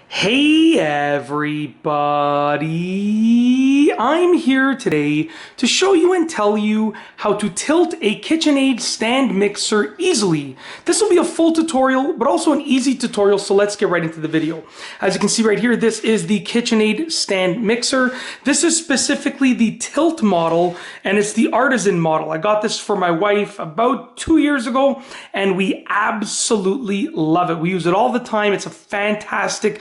Hey everybody, I'm here today to show you and tell you how to tilt a Kitchenaid stand mixer easily. This will be a full tutorial, but also an easy tutorial, so let's get right into the video. As you can see right here, this is the Kitchenaid stand mixer. This is specifically the tilt model, and it's the artisan model. I got this for my wife about 2 years ago, and we absolutely love it. We use it all the time. It's a fantastic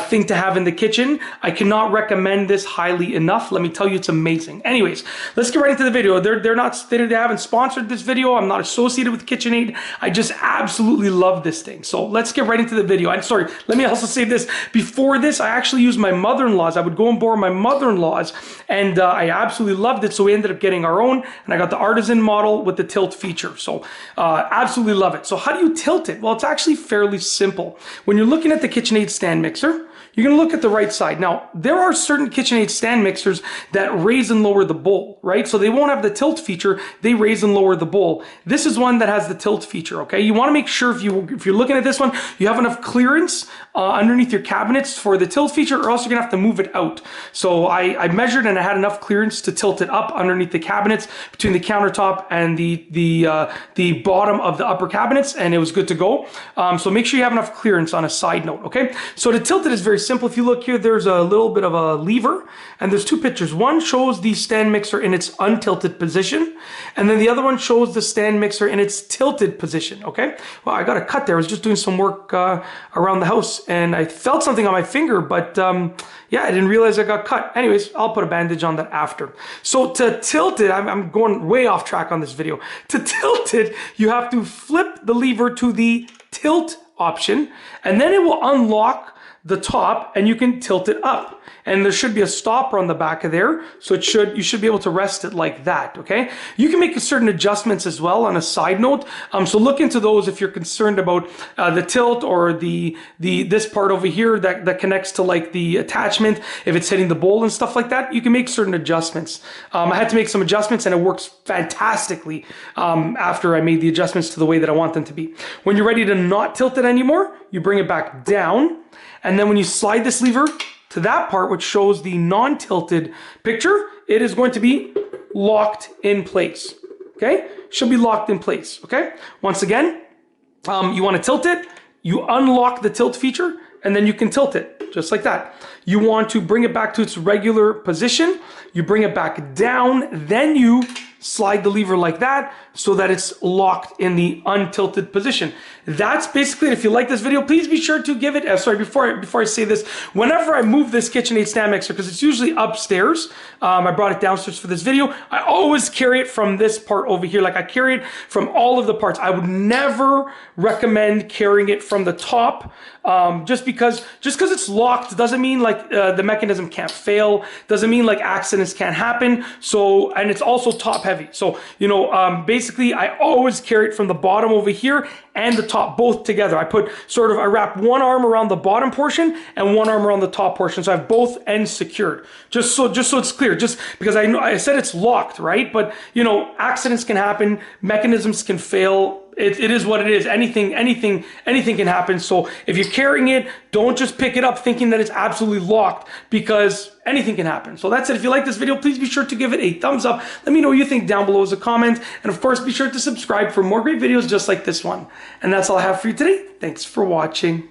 thing to have in the kitchen. I cannot recommend this highly enough. Let me tell you, it's amazing. Anyways, let's get right into the video. They haven't sponsored this video. I'm not associated with KitcheNaid. I just absolutely love this thing. So let's get right into the video. I'm sorry, let me also say this. Before this, I actually used my mother-in-law's. I would go and borrow my mother-in-law's, and I absolutely loved it. So we ended up getting our own, and I got the artisan model with the tilt feature. So absolutely love it. So how do you tilt it? Well, it's actually fairly simple. When you're looking at the KitcheNaid stand mixer, you're going to look at the right side. Now, there are certain KitcheNaid stand mixers that raise and lower the bowl, right? So they won't have the tilt feature. They raise and lower the bowl. This is one that has the tilt feature, okay? You want to make sure if you're looking at this one, you have enough clearance underneath your cabinets for the tilt feature, or else you're going to have to move it out. So I measured and I had enough clearance to tilt it up underneath the cabinets, between the countertop and the bottom of the upper cabinets, and it was good to go. So make sure you have enough clearance on a side note, okay? So to tilt it is very simple. If you look here, there's a little bit of a lever, and there's two pictures. One shows the stand mixer in its untilted position, and then the other one shows the stand mixer in its tilted position, okay? Well, I got a cut there. I was just doing some work around the house, and I felt something on my finger, but yeah, I didn't realize I got cut. Anyways, I'll put a bandage on that after. So to tilt it, I'm going way off track on this video. To tilt it, you have to flip the lever to the tilt option, and then it will unlock the top, and you can tilt it up. And there should be a stopper on the back of there, so you should be able to rest it like that, okay? You can make certain adjustments as well on a side note, so look into those if you're concerned about the tilt or this part over here that connects to like the attachment. If it's hitting the bowl and stuff like that, you can make certain adjustments. I had to make some adjustments, and it works fantastically after I made the adjustments to the way that I want them to be. When you're ready to not tilt it anymore, you bring it back down, and then when you slide this lever to that part, which shows the non-tilted picture, it is going to be locked in place, okay? Should be locked in place, okay? Once again, you want to tilt it, you unlock the tilt feature, and then you can tilt it, just like that. You want to bring it back to its regular position, you bring it back down, then you slide the lever like that so that it's locked in the untilted position. That's basically it. If you like this video, please be sure to give it, sorry, before I say this, whenever I move this KitcheNaid stand mixer, because it's usually upstairs, I brought it downstairs for this video, I always carry it from this part over here. Like I carry it from all of the parts. I would never recommend carrying it from the top, just because it's locked doesn't mean like the mechanism can't fail, doesn't mean like accidents can't happen. So, and it's also top heavy. So, you know, basically I always carry it from the bottom over here and the top both together. I wrap one arm around the bottom portion and one arm around the top portion. So I have both ends secured. Just so it's clear, just because I said it's locked, right? But you know, accidents can happen, mechanisms can fail. It is what it is. Anything can happen. So if you're carrying it, don't just pick it up thinking that it's absolutely locked, because anything can happen. So that's it. If you like this video, please be sure to give it a thumbs up. Let me know what you think down below as a comment. And of course, be sure to subscribe for more great videos just like this one. And that's all I have for you today. Thanks for watching.